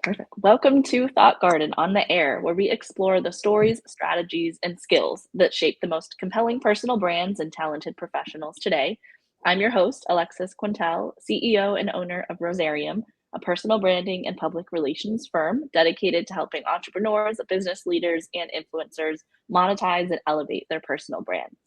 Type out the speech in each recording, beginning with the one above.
Perfect. Welcome to Thought Garden on the Air, where we explore the stories, strategies, and skills that shape the most compelling personal brands and talented professionals today. I'm your host, Alexis Quintal, CEO and owner of Rosarium, a personal branding and public relations firm dedicated to helping entrepreneurs, business leaders, and influencers monetize and elevate their personal brands.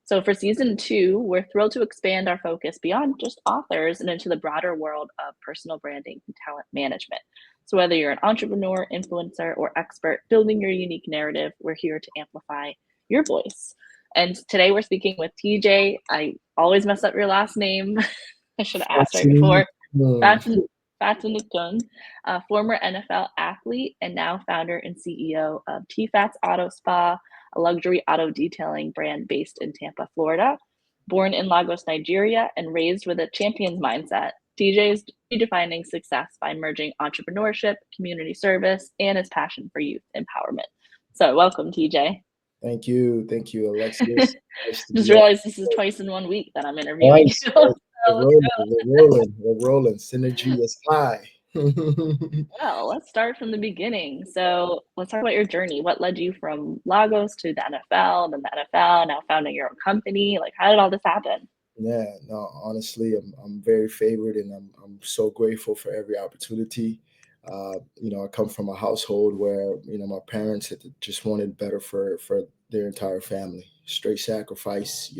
So, for season two, we're thrilled to expand our focus beyond just authors and into the broader world of personal branding and talent management. So, whether you're an entrepreneur, influencer, or expert building your unique narrative, we're here to amplify your voice. And today we're speaking with TJ. I always mess up your last name. I should have asked right before. Fatinikun. Fatin- Fatinikun, a former NFL athlete and now founder and CEO of TFAT's Auto Spa, a luxury auto detailing brand based in Tampa, Florida. Born in Lagos, Nigeria, and raised with a champion's mindset, TJ is redefining success by merging entrepreneurship, community service, and his passion for youth empowerment. So, welcome, TJ. Thank you, Alexis. Nice to Just be on. realized this is twice in 1 week that I'm interviewing Nice. you. So We're let's rolling. go. We're rolling. Synergy is high. Well, let's start from the beginning. So let's talk about your journey. What led you from Lagos to the NFL, then the NFL, now founding your own company? Like, how did all this happen? Yeah, no, honestly, I'm very favored, and I'm so grateful for every opportunity. I come from a household where my parents had just wanted better for their entire family. Straight sacrifice.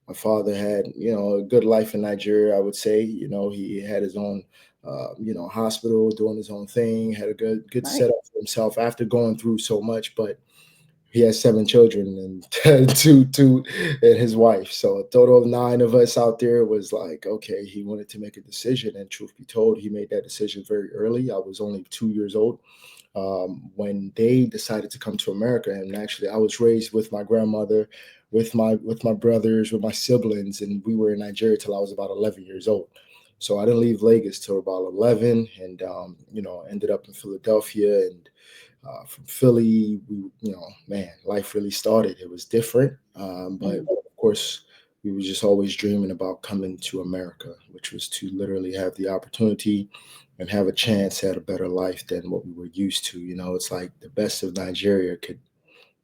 My father had a good life in Nigeria. I would say he had his own hospital, doing his own thing, had a good Nice. setup for himself after going through so much. But he has seven children and two and his wife. So a total of nine of us out there. Was like, okay, he wanted to make a decision. And truth be told, he made that decision very early. I was only 2 years old when they decided to come to America. And actually, I was raised with my grandmother, with my brothers, with my siblings, and we were in Nigeria till I was about 11 years old. So I didn't leave Lagos till about 11, and ended up in Philadelphia. And from Philly, man, life really started. It was different, but Mm, of course, we were just always dreaming about coming to America, which was to literally have the opportunity and have a chance at a better life than what we were used to. It's like the best of Nigeria could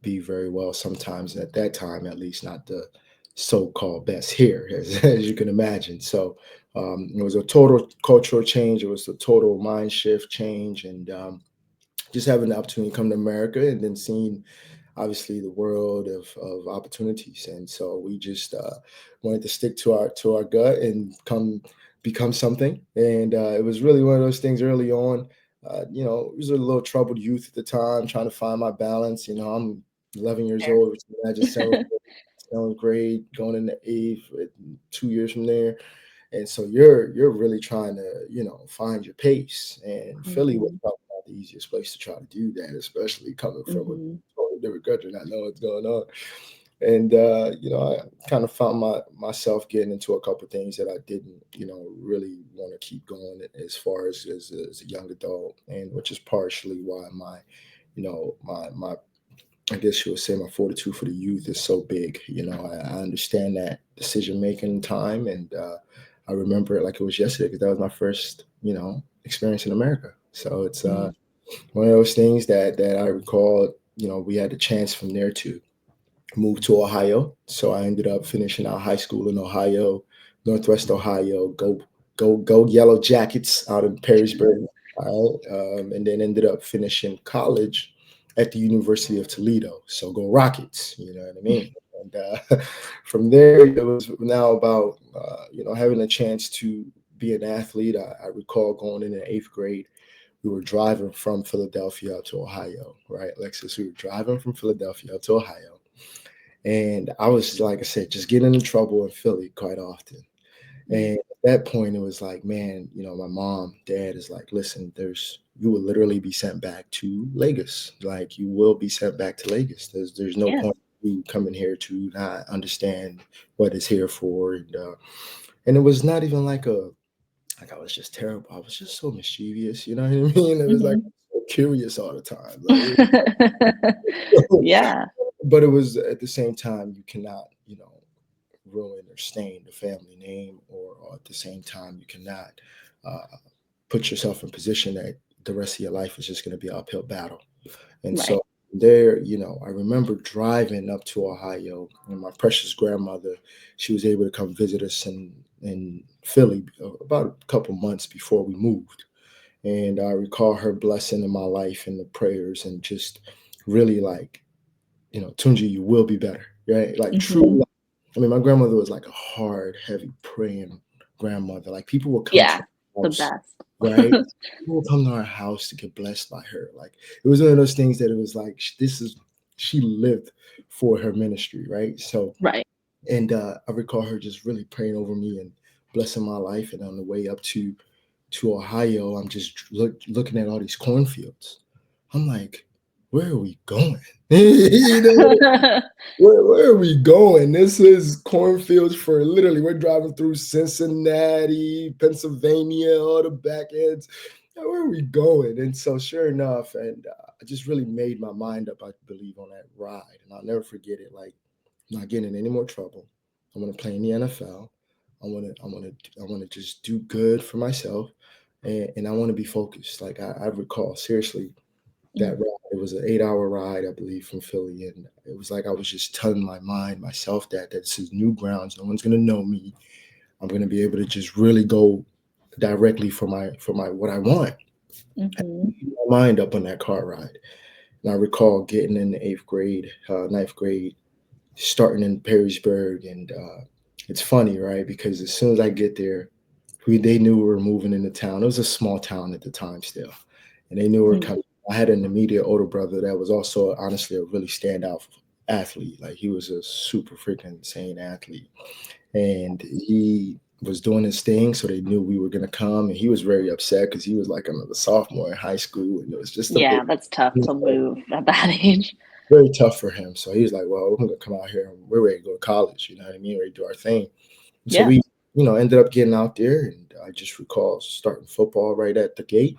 be very well sometimes, at that time at least, not the so-called best here, as you can imagine. So it was a total cultural change. It was a total mind shift change, and just having the opportunity to come to America and then seeing obviously the world of opportunities. And so we just wanted to stick to our gut and become something. And it was really one of those things early on. It was a little troubled youth at the time, trying to find my balance. I'm 11 years fair. old, which I imagine seventh grade, going into eighth, 2 years from there. And so you're really trying to find your pace. And Philly was Hmm. probably not the easiest place to try to do that, especially coming from a Hmm. totally different country, not knowing what's going on. And I kind of found myself getting into a couple of things that I didn't really want to keep going as far as a young adult, and which is partially why my I guess you would say my fortitude for the youth is so big. I understand that decision making time, and I remember it like it was yesterday because that was my first, experience in America. So it's Mm. one of those things that I recall. We had the chance from there to move to Ohio. So I ended up finishing out high school in Ohio, Northwest Ohio. Go Yellow Jackets out in Perrysburg. All right. And then ended up finishing college at the University of Toledo. So go Rockets, you know what I mean? And from there, it was now about, having a chance to be an athlete. I recall going in the eighth grade, we were driving from Philadelphia out to Ohio, right, Alexis? We were driving from Philadelphia out to Ohio. And I was, like I said, just getting into trouble in Philly quite often. Mm. And at that point, it was like, man, my mom, dad is like, listen, you will literally be sent back to Lagos. Like, you will be sent back to Lagos. There's no Yeah. point in you coming here to not understand what it's here for. And it was not even like I was just terrible. I was just so mischievous. You know what I mean? It was like Hmm. so curious all the time. Like, Yeah. but it was at the same time, you cannot, ruin or stain the family name, or at the same time, you cannot uh, put yourself in position that the rest of your life is just going to be an uphill battle. And Right. so there, I remember driving up to Ohio, and my precious grandmother, she was able to come visit us in Philly about a couple months before we moved. And I recall her blessing in my life and the prayers and just really like, Tunji, you will be better, right? Like Hmm. true. I mean, my grandmother was like a hard, heavy praying grandmother. Like people would come to Yeah. our The house, best. right? People would come to our house to get blessed by her. Like it was one of those things that it was like she lived for her ministry, right? So, Right. and I recall her just really praying over me and blessing my life. And on the way up to Ohio, I'm just looking at all these cornfields. I'm like, where are we going? you know, where are we going? This is cornfields for literally, we're driving through Cincinnati, Pennsylvania, all the back ends. Now, where are we going? And so, sure enough, and I just really made my mind up, I believe, on that ride. And I'll never forget it. Like, I'm not getting in any more trouble. I want to play in the NFL. I want to just do good for myself. And I want to be focused. Like, I recall, seriously, that ride. It was an 8-hour ride, I believe, from Philly, and it was like I was just telling my mind, myself, that this is new grounds. No one's gonna know me. I'm gonna be able to just really go directly for my what I want. I Hmm. made my mind up on that car ride, and I recall getting in the eighth grade, ninth grade, starting in Perrysburg, and it's funny, right? Because as soon as I get there, they knew we were moving into town. It was a small town at the time still, and they knew we were Hmm. coming. I had an immediate older brother that was also honestly a really standout athlete. Like he was a super freaking insane athlete, and he was doing his thing. So they knew we were gonna come, and he was very upset because he was like another sophomore in high school, and it was just a big, Yeah, that's tough to move at that age. very tough for him. So he was like, "Well, we're gonna come out here, and we're ready to go to college." You know what I mean? Ready to do our thing. And so Yeah. we, ended up getting out there, and I just recall starting football right at the gate,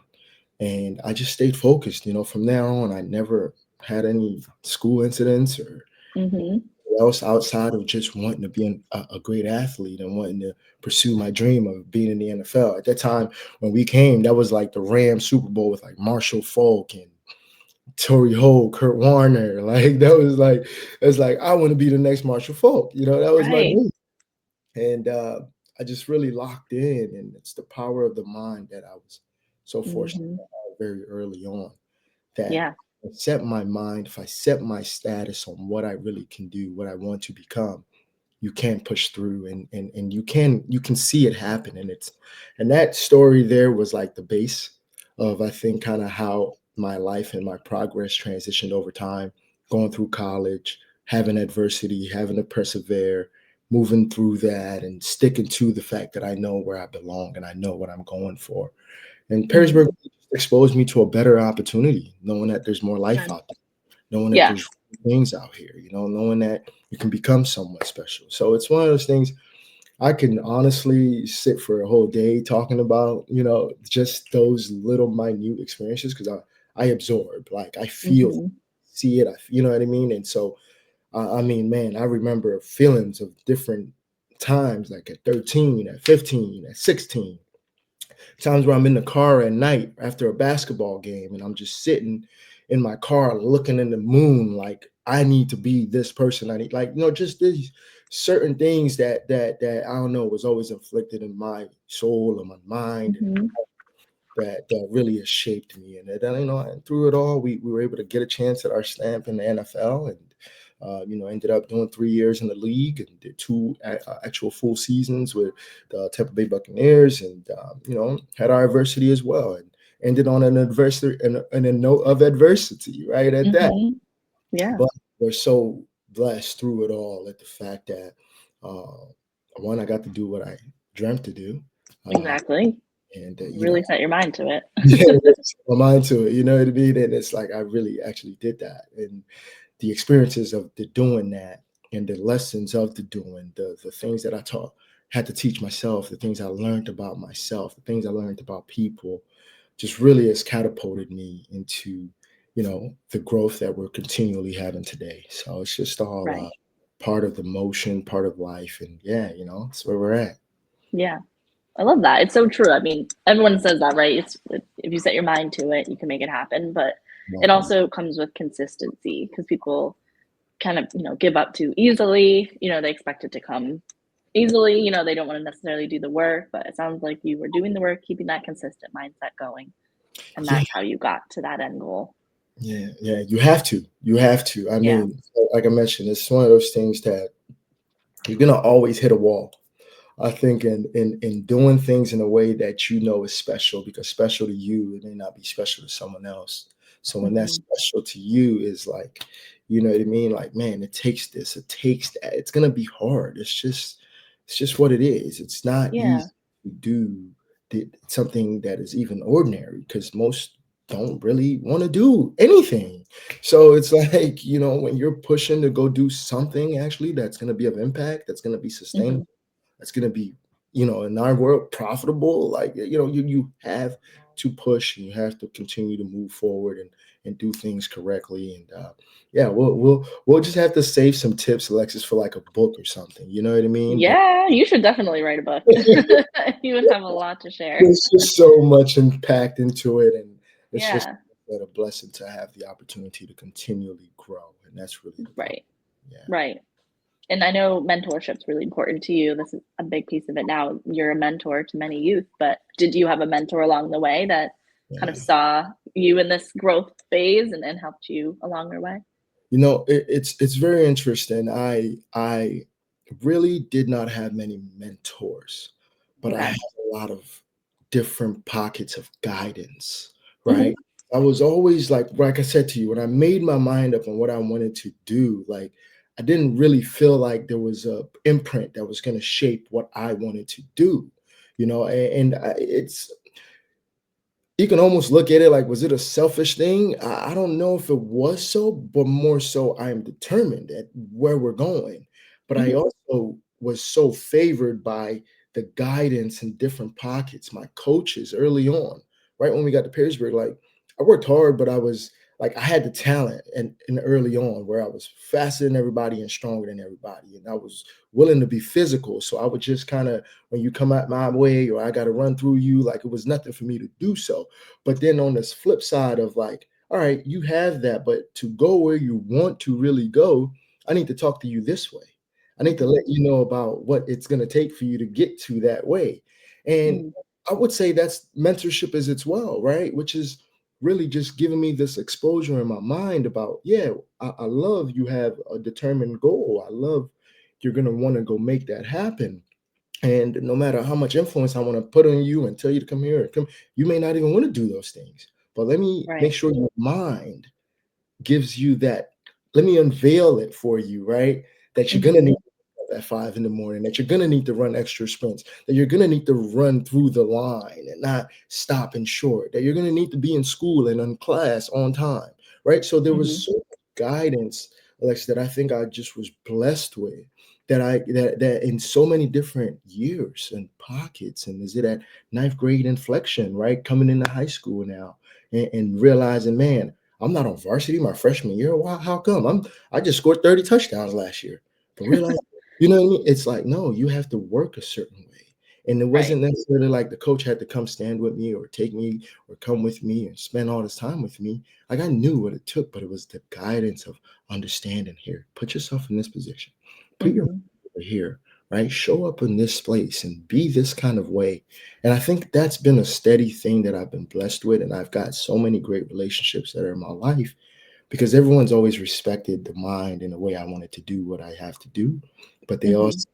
and I just stayed focused. From there on, I never had any school incidents or Hmm. else outside of just wanting to be a great athlete and wanting to pursue my dream of being in the NFL. At that time, when we came, that was like the Rams Super Bowl with like Marshall Falk and Torrey Holt, Kurt Warner. Like that was like, it's like I want to be the next Marshall Falk. That was my Right. dream. And I just really locked in, and it's the power of the mind that I was so fortunate Hmm. to have very early on. That Yeah. I set my mind, if I set my status on what I really can do, what I want to become, you can push through, and you can see it happen. And that story there was like the base of, I think, kind of how my life and my progress transitioned over time, going through college, having adversity, having to persevere, moving through that, and sticking to the fact that I know where I belong and I know what I'm going for. And Perrysburg Hmm. exposed me to a better opportunity, knowing that there's more life Good. out there, knowing that Yeah. there's things out here, knowing that you can become someone special. So it's one of those things I can honestly sit for a whole day talking about, just those little minute experiences, because I absorb, like I feel, Hmm. see it, you know what I mean? And so, I mean, man, I remember feelings of different times, like at 13, at 15, at 16, times where I'm in the car at night after a basketball game and I'm just sitting in my car looking in the moon, like I need to be this person. I need, like, just these certain things that I don't know, was always inflicted in my soul and my mind, and Hmm. that really has shaped me. And then, and through it all, we were able to get a chance at our stamp in the NFL, and ended up doing 3 years in the league and did two actual full seasons with the Tampa Bay Buccaneers, and had our adversity as well, and ended on an adversity and a note of adversity right at that. Hmm. Yeah. But we're so blessed through it all at the fact that uh, one, I got to do what I dreamt to do, uh, Exactly. and Really set your mind to it. yeah, really set my mind to it. You know what I mean? And it's like I really actually did that, and the experiences of the doing that, and the lessons of the doing, the things that I had to teach myself, the things I learned about myself, the things I learned about people, just really has catapulted me into, the growth that we're continually having today. So it's just all Right. part of the motion, part of life, and yeah, it's where we're at. Yeah. I love that. It's so true. I mean, everyone says that, right? if you set your mind to it, you can make it happen. But it Exactly. also comes with consistency because people kind of, give up too easily. They expect it to come easily. They don't want to necessarily do the work, but it sounds like you were doing the work, keeping that consistent mindset going. And Yeah, that's how you got to that end goal. yeah. You have to. You have to. I Yeah. mean, like I mentioned, it's one of those things that you're gonna always hit a wall. I think in doing things in a way that you know is special, because special to you, it may not be special to someone else. So when that's Hmm. special to you is like, you know what I mean? Like, man, it takes this, it takes that. It's gonna be hard. It's just what it is. It's not Yeah. easy to do something that is even ordinary, because most don't really want to do anything. So it's like, when you're pushing to go do something actually that's gonna be of impact, that's gonna be Hmm. sustainable, that's going to be, in our world, profitable. Like, you have to push, and you have to continue to move forward and do things correctly. And yeah, we'll just have to save some tips, Alexis, for like a book or something. You know what I mean? But Yeah, you should definitely write a book. You would have a lot to share. there's just so much impact into it, and it's just Yeah. a blessing to have the opportunity to continually grow, and that's really the goal. Right. Yeah. Right. And I know mentorship's really important to you. This is a big piece of it now. You're a mentor to many youth, but did you have a mentor along the way that kind of Yeah. saw you in this growth phase and helped you along your way? It's very interesting. I really did not have many mentors, but I Okay. had a lot of different pockets of guidance, Hmm. right? I was always like I said to you, when I made my mind up on what I wanted to do, like I didn't really feel like there was a imprint that was going to shape what I wanted to do, it's, you can almost look at it like, was it a selfish thing? I don't know if it was so, but more so, I am determined at where we're going. But I Hmm. also was so favored by the guidance in different pockets, my coaches early on, right when we got to Perrysburg. Like, I worked hard, but I was like, I had the talent and early on, where I was faster than everybody and stronger than everybody. And I was willing to be physical. So I would just kind of, when you come out my way or I got to run through you, like it was nothing for me to do so. But then on this flip side of like, all right, you have that, but to go where you want to really go, I need to talk to you this way. I need to Hmm. let you know about what it's going to take for you to get to that way. And Hmm. I would say that's mentorship as it's well, right? Which is really just giving me this exposure in my mind about, yeah, I love you have a determined goal. I love you're going to want to go make that happen. And no matter how much influence I want to put on you and tell you to come here, you may not even want to do those things. But let me make Right. sure your mind gives you that. Let me unveil it for you, right? That you're gonna Hmm. need to wake up at 5 in the morning, that you're gonna need to run extra sprints, that you're gonna need to run through the line and not stop and short, that you're gonna need to be in school and in class on time, right? So there Hmm. was so much guidance, Alex, that I think I just was blessed with. That in so many different years and pockets, and is it at ninth grade inflection, right? Coming into high school now and realizing, man, I'm not on varsity my freshman year. Why? How come? I just scored 30 touchdowns last year. But realize, you know what I mean? It's like, no, you have to work a certain way. And it Right. wasn't necessarily like the coach had to come stand with me or take me or come with me and spend all this time with me. Like I knew what it took, but it was the guidance of understanding here. Put yourself in this position. Put your Hmm. over here, right? Show up in this place and be this kind of way. And I think that's been a steady thing that I've been blessed with. And I've got so many great relationships that are in my life because everyone's always respected the mind and the way I wanted to do what I have to do. But they Hmm. also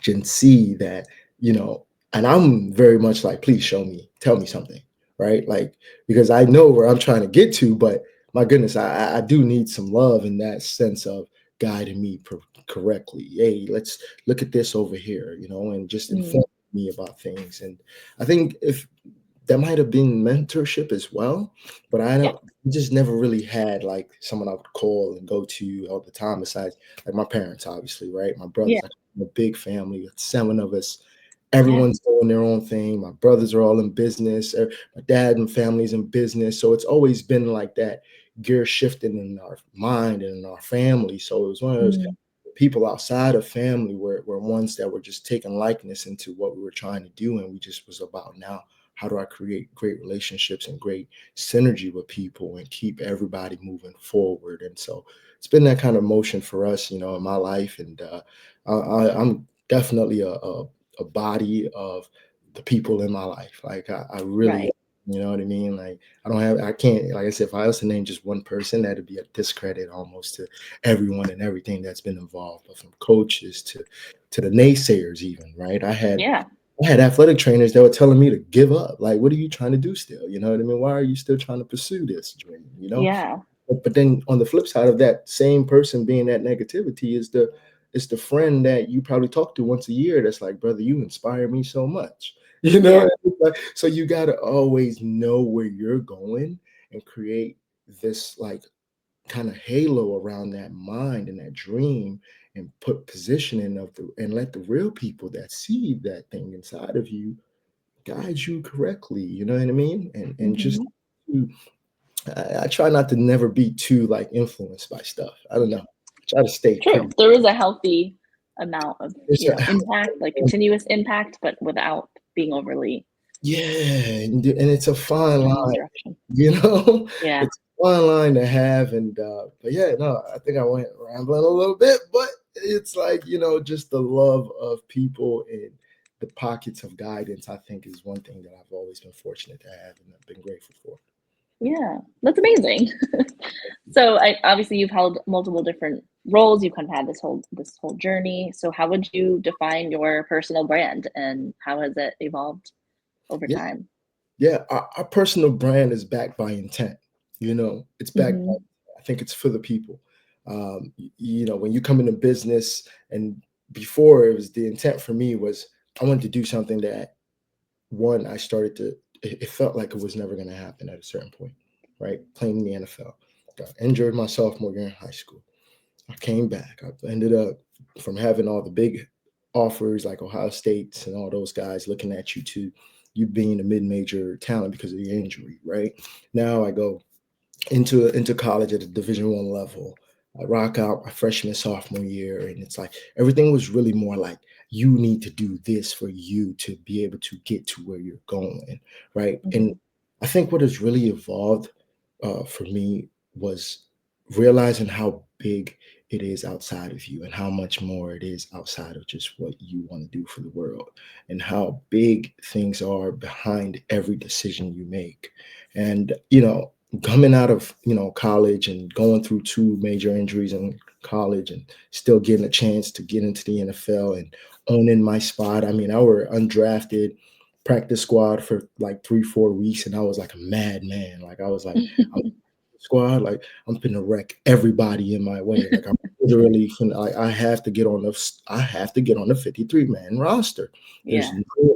can see that, you know, and I'm very much like, please show me, tell me something, right? Like, because I know where I'm trying to get to, but my goodness, I do need some love in that sense of guiding me correctly. Hey, let's look at this over here, and just Hmm. inform me about things. And I think if that might have been mentorship as well, but I Yeah. don't just never really had like someone I would call and go to all the time besides like my parents, obviously, right? My Yeah. brothers, like I'm a big family, 7 of us. Yeah. Everyone's doing their own thing. My brothers are all in business. My dad and family's in business. So it's always been like that gear shifting in our mind and in our family. So it was one of those Hmm. people outside of family were ones that were just taking likeness into what we were trying to do. And we just was about now, how do I create great relationships and great synergy with people and keep everybody moving forward. And so it's been that kind of motion for us, in my life. And I'm definitely a body of the people in my life. Like I really, Right. you know what I mean? Like I can't, like I said, if I was to name just one person, that'd be a discredit almost to everyone and everything that's been involved, but from coaches to the naysayers even, right? Yeah. I had athletic trainers that were telling me to give up. Like, what are you trying to do still? You know what I mean? Why are you still trying to pursue this dream? Yeah. But then on the flip side of that same person being that negativity is the friend that you probably talk to once a year that's like, brother, you inspire me so much. Yeah. So you gotta always know where you're going and create this like kind of halo around that mind and that dream and put positioning of the and let the real people that see that thing inside of you guide you correctly. You know what I mean? And just Hmm. I try not to never be too like influenced by stuff. I don't know. I try to stay True. pretty. There is a healthy amount of, There's a, impact, like continuous impact, but without being overly yeah, and it's a fine in one line, direction. you know. Yeah. It's a fine line to have, and but yeah, no, I think I went rambling a little bit, but it's like just the love of people and the pockets of guidance. I think is one thing that I've always been fortunate to have, and I've been grateful for. Yeah. That's amazing. So obviously you've held multiple different roles. You've kind of had this whole journey. So how would you define your personal brand and how has it evolved over Yeah, time? yeah. Our personal brand is backed by intent. It's backed by. Hmm. I think it's for the people. When you come into business, and before it was the intent for me was I wanted to do something that one I started to. It felt like it was never going to happen at a certain point, right? Playing in the NFL, got injured my sophomore year in high school. I came back. I ended up from having all the big offers like Ohio State's and all those guys looking at you to you being a mid-major talent because of the injury, right? Now I go into college at a Division I level. I rock out my freshman sophomore year, and it's like everything was really more like you need to do this for you to be able to get to where you're going, right? And Hmm. I think what has really evolved for me was realizing how big it is outside of you and how much more it is outside of just what you want to do for the world and how big things are behind every decision you make. And coming out of college and going through two major injuries in college and still getting a chance to get into the NFL and owning my spot. I mean, I were undrafted practice squad for like 3-4 weeks, and I was like a madman. Like I was like, I'm squad, like I'm finna wreck everybody in my way. Like I'm literally finna, like I have to get on the 53-man roster. Yeah.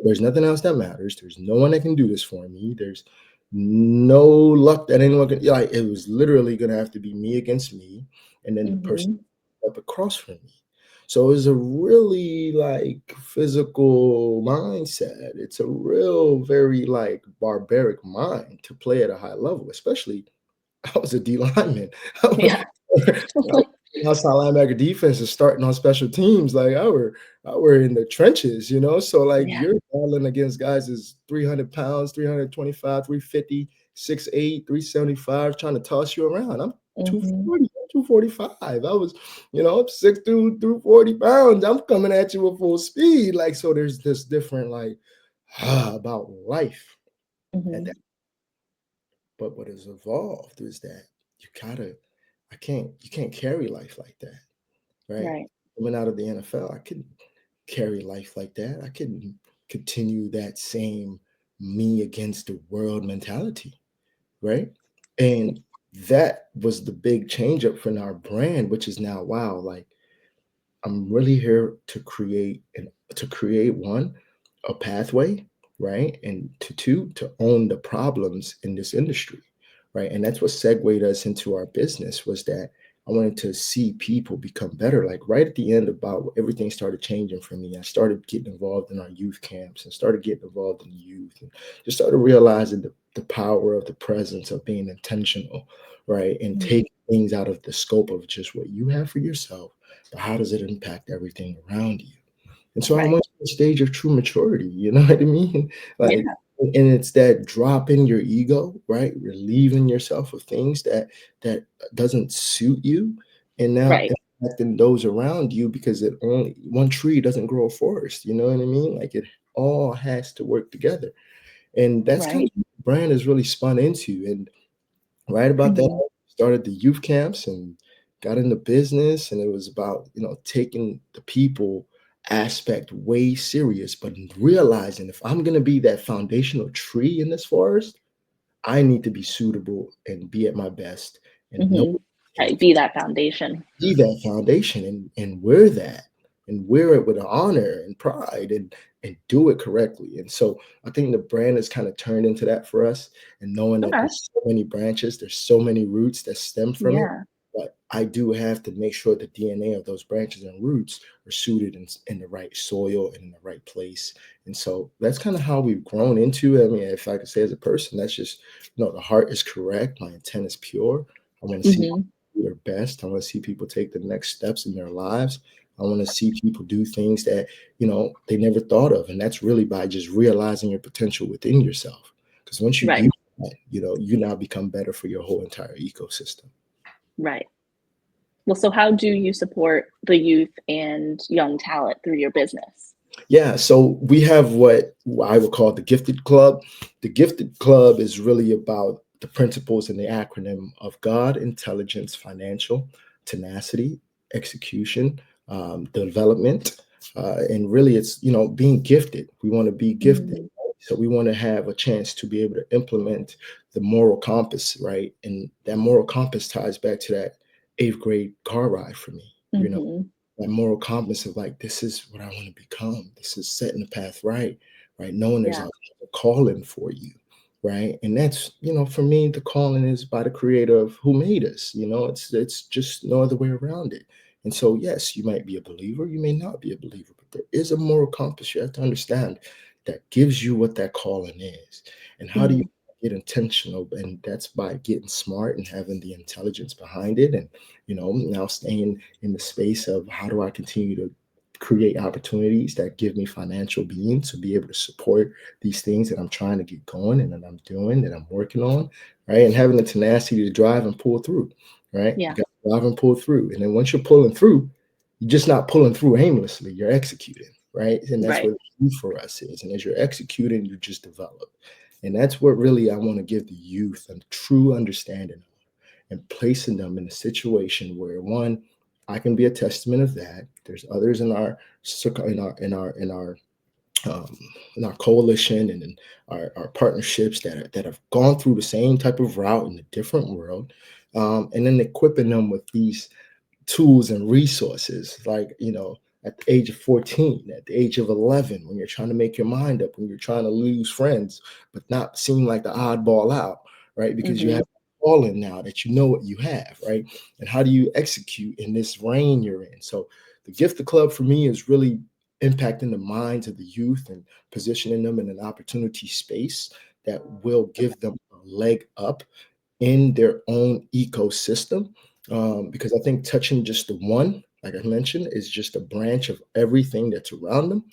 There's nothing else that matters. There's no one that can do this for me. There's no luck that anyone can, like it was literally gonna have to be me against me and then the person Hmm. up across from me. So it's a really like physical mindset. It's a real very like barbaric mind to play at a high level, especially I was a D lineman. I was, Yeah. outside linebacker defense is starting on special teams. Like I were in the trenches, So like Yeah. you're battling against guys is 300 pounds, 325, 350, 6'8", 375, trying to toss you around. I'm Hmm. 240, 245. I was, 6'2", 240 pounds. I'm coming at you with full speed. Like, so there's this different like about life at that. Hmm. But what has evolved is that you gotta, you can't carry life like that, right? Right. Coming out of the NFL, I couldn't carry life like that. I couldn't continue that same me against the world mentality, right? And that was the big change up for our brand, which is now, wow, like I'm really here to create one, a pathway, right? And to two, to own the problems in this industry, right? And that's what segued us into our business was that I wanted to see people become better. Like right at the end about everything started changing for me. I started getting involved in our youth camps and started getting involved in youth and just started realizing the power of the presence of being intentional, right? And Hmm. taking things out of the scope of just what you have for yourself, but how does it impact everything around you? And so I Right. went to a stage of true maturity, you know what I mean? Like Yeah. And it's that drop in your ego, right? Relieving yourself of things that doesn't suit you, and now Right. impacting those around you, because it only one tree doesn't grow a forest. You know what I mean? Like it all has to work together, and that's kind Right. of what the brand is really spun into. And right about that, Mhm. I started the youth camps and got into business, and it was about taking the people aspect way serious, but realizing if I'm going to be that foundational tree in this forest, I need to be suitable and be at my best and know Mhm. what it Right, takes be that foundation. be that foundation and wear that and wear it with honor and pride and do it correctly. And so I think the brand has kind of turned into that for us, and knowing that Okay. there's so many branches, there's so many roots that stem from it. Yeah. But I do have to make sure the DNA of those branches and roots are suited in the right soil and in the right place. And so that's kind of how we've grown into it. I mean, if I could say as a person, that's just, the heart is correct. My intent is pure. I want to see Mhm. do their best. I want to see people take the next steps in their lives. I want to see people do things that, they never thought of. And that's really by just realizing your potential within yourself. Because once you Right. do that, you now become better for your whole entire ecosystem. Right. Well, so how do you support the youth and young talent through your business? Yeah, so we have what I would call the Gifted Club. The Gifted Club is really about the principles and the acronym of God, intelligence, financial, tenacity, execution, development, and really it's being gifted. We want to be gifted, Mm. right? So we want to have a chance to be able to implement the moral compass, right? And that moral compass ties back to that eighth grade car ride for me. Mhm. That moral compass of like, this is what I want to become. This is setting the path right, right? Knowing there's Yeah. a calling for you, right? And that's, for me, the calling is by the creator of who made us. It's just no other way around it. And so, yes, you might be a believer, you may not be a believer, but there is a moral compass you have to understand that gives you what that calling is. And how do you Mhm. get intentional? And that's by getting smart and having the intelligence behind it. And, now staying in the space of how do I continue to create opportunities that give me financial being to be able to support these things that I'm trying to get going and that I'm doing, that I'm working on, right? And having the tenacity to drive and pull through, right? You Yeah. got to drive and pull through. And then once you're pulling through, you're just not pulling through aimlessly, you're executing, right? And that's Right. what the key for us is. And as you're executing, you just develop. And that's what really I want to give the youth a true understanding of, and placing them in a situation where, one, I can be a testament of that. There's others in our um, in our coalition and in our partnerships that have gone through the same type of route in a different world, and then equipping them with these tools and resources, like, at the age of 14, at the age of 11, when you're trying to make your mind up, when you're trying to lose friends but not seem like the oddball out, right? Because you have Mhm. all in now that you know what you have, right? And how do you execute in this reign you're in? So the gift of club for me is really impacting the minds of the youth and positioning them in an opportunity space that will give them a leg up in their own ecosystem. Because I think touching just the one, like I mentioned, is just a branch of everything that's around them.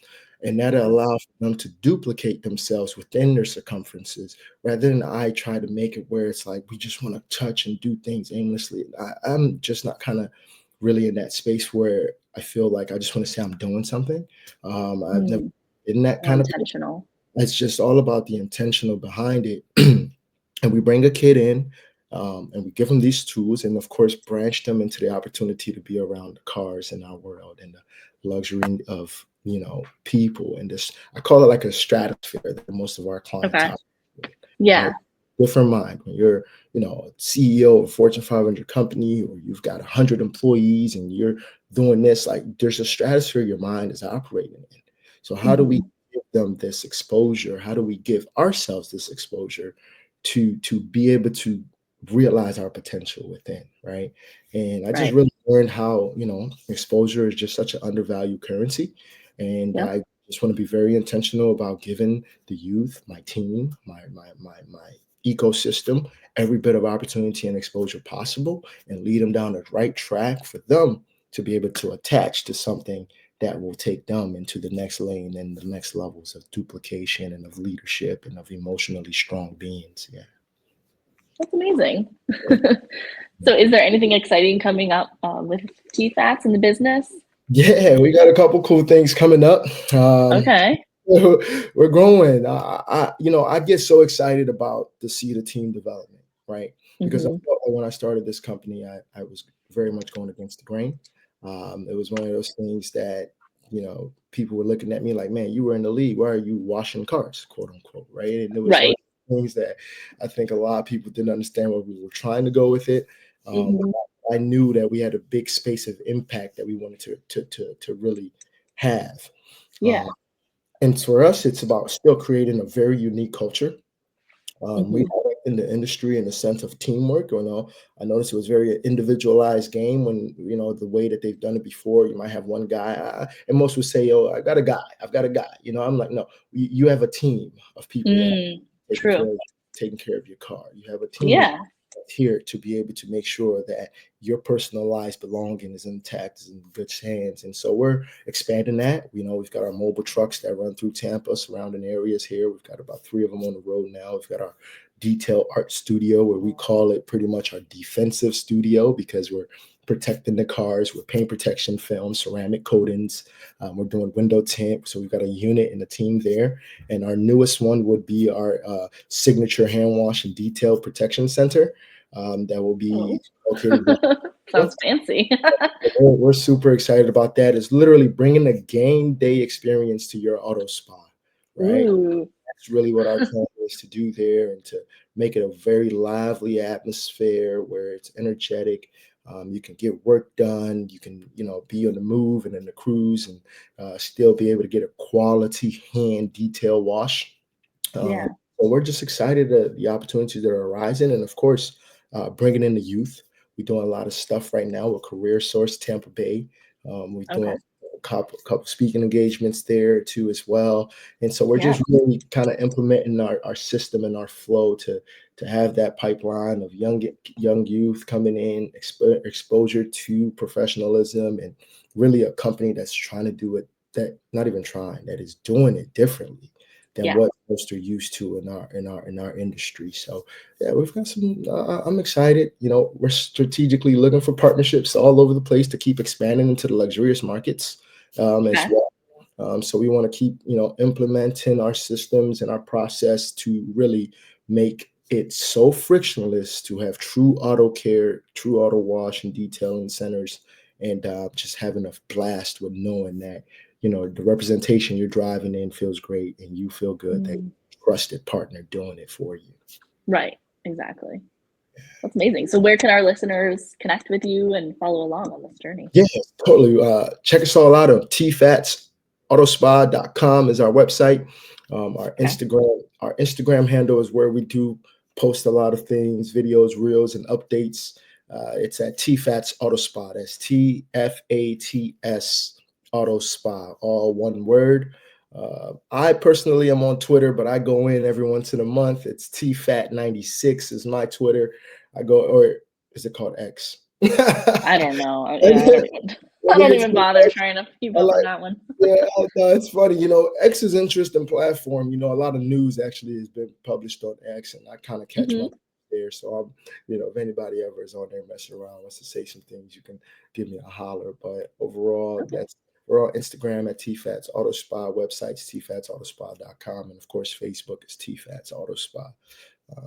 And that Yeah. allows them to duplicate themselves within their circumferences rather than I try to make it where it's like we just want to touch and do things aimlessly. I'm just not kind of really in that space where I feel like I just want to say I'm doing something. I've never Mm. been that More kind of. intentional. It's just all about the intentional behind it. And we bring a kid in, and we give them these tools, and of course, branch them into the opportunity to be around the cars in our world and the luxury of people. And this, I call it like a stratosphere that most of our clients Okay. operate in, right? Yeah. Different mind when you're, a CEO of a Fortune 500 company, or you've got 100 employees, and you're doing this. Like, there's a stratosphere your mind is operating in. So how do we Mhm. give them this exposure? How do we give ourselves this exposure to be able to realize our potential within, right? And I just Right. really learned how, exposure is just such an undervalued currency. And Yep. I just want to be very intentional about giving the youth, my team, my ecosystem, every bit of opportunity and exposure possible, and lead them down the right track for them to be able to attach to something that will take them into the next lane and the next levels of duplication and of leadership and of emotionally strong beings. Yeah. That's amazing. So is there anything exciting coming up with TFATs in the business? Yeah, we got a couple cool things coming up. Okay. We're growing. I get so excited about the seed of team development, right? Because I Mm-hmm. felt like when I started this company, I was very much going against the grain. It was one of those things that, people were looking at me like, man, you were in the league. Why are you washing cars, quote unquote, right? And it was one of Right. the things that I think a lot of people didn't understand where we were trying to go with it. Mm-hmm. I knew that we had a big space of impact that we wanted to really have. Yeah. Um, and for us, it's about still creating a very unique culture. We Mm-hmm. are in the industry in the sense of teamwork. I noticed it was very individualized game when, the way that they've done it before. You might have one guy, and most would say, "Oh, I've got a guy. I'm like, no, you have a team of people that True. taking care of your car. You have a team Yeah. that's here to be able to make sure that your personalized belonging is intact, is in good hands. And so we're expanding that. We've got our mobile trucks that run through Tampa, surrounding areas here. We've got about 3 of them on the road now. We've got our detail art studio, where we call it pretty much our defensive studio, because we're protecting the cars with paint protection film, ceramic coatings. We're doing window tint. So we've got a unit and a team there. And our newest one would be our signature hand wash and detail protection center, that will be Oh. located. Sounds fancy. We're super excited about that. It's literally bringing a game day experience to your auto spa, right? Ooh. That's really what our plan is to do there, and to make it a very lively atmosphere where it's energetic. You can get work done. You can, be on the move and in the cruise, and still be able to get a quality hand detail wash. Um, Yeah. so we're just excited at the opportunities that are arising, and of course, bringing in the youth. We're doing a lot of stuff right now with Career Source Tampa Bay. We're doing Okay. a couple speaking engagements there too as well, and so we're Yeah. just really kind of implementing our system and our flow to have that pipeline of young youth coming in, exposure to professionalism, and really a company that's trying to do it, that not even trying, that is doing it differently than Yeah. what most are used to in our industry. So yeah, we've got some. I'm excited. We're strategically looking for partnerships all over the place to keep expanding into the luxurious markets, as Okay. well. So we want to keep, implementing our systems and our process to really make it so frictionless to have true auto care, true auto wash and detailing centers, and just having a blast with knowing that, the representation you're driving in feels great, and you feel good that Mm. trusted partner doing it for you. Right. Exactly. That's amazing. So where can our listeners connect with you and follow along on this journey? Yeah, totally. Check us all out on tfatsautospa.com is our website. Our Okay. Instagram handle is where we do post a lot of things, videos, reels, and updates. It's at TFATS Auto Spa. That's TFATS Auto Spa, all one word. I personally am on Twitter, but I go in every once in a month. It's TFAT96 is my Twitter. Or is it called X? I don't know. And Yeah, I don't even I I think don't it's even bother trying to keep I up with like, that one. yeah, no, it's funny. X's interesting platform. A lot of news actually has been published on X, and I kind of catch my Hmm. there. So if anybody ever is on there messing around, wants to say some things, you can give me a holler. But overall, Okay. we're on Instagram at TFATS Auto Spa, websites tfatsautospa.com, and of course Facebook is TFATS Auto Spa.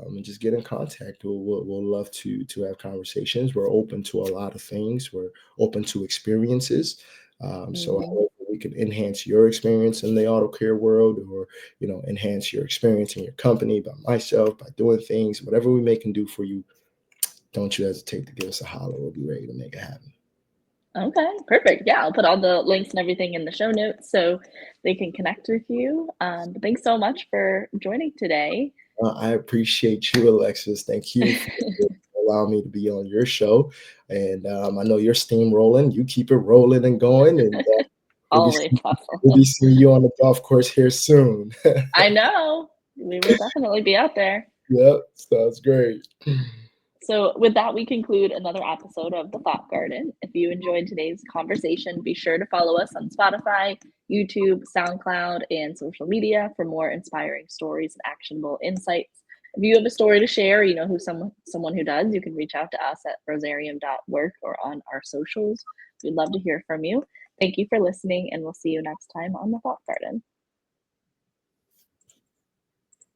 And just get in contact. We'll love to have conversations. We're open to a lot of things. We're open to experiences. So Hmm. however we can enhance your experience in the auto care world, or enhance your experience in your company, by myself, by doing things, whatever we can do for you, don't you hesitate to give us a holler. We'll be ready to make it happen. Okay, perfect. Yeah, I'll put all the links and everything in the show notes so they can connect with you. But thanks so much for joining today. I appreciate you, Alexis. Thank you for allowing me to be on your show. And I know you're steamrolling. You keep it rolling and going. And we'll be, Always we'll hustle. be seeing you on the golf course here soon. I know. We will definitely be out there. Yep, sounds great. So, with that, we conclude another episode of The Thought Garden. If you enjoyed today's conversation, be sure to follow us on Spotify, YouTube, SoundCloud, and social media for more inspiring stories and actionable insights. If you have a story to share, or you know someone who does, you can reach out to us at rosarium.work or on our socials. We'd love to hear from you. Thank you for listening, and we'll see you next time on The Thought Garden.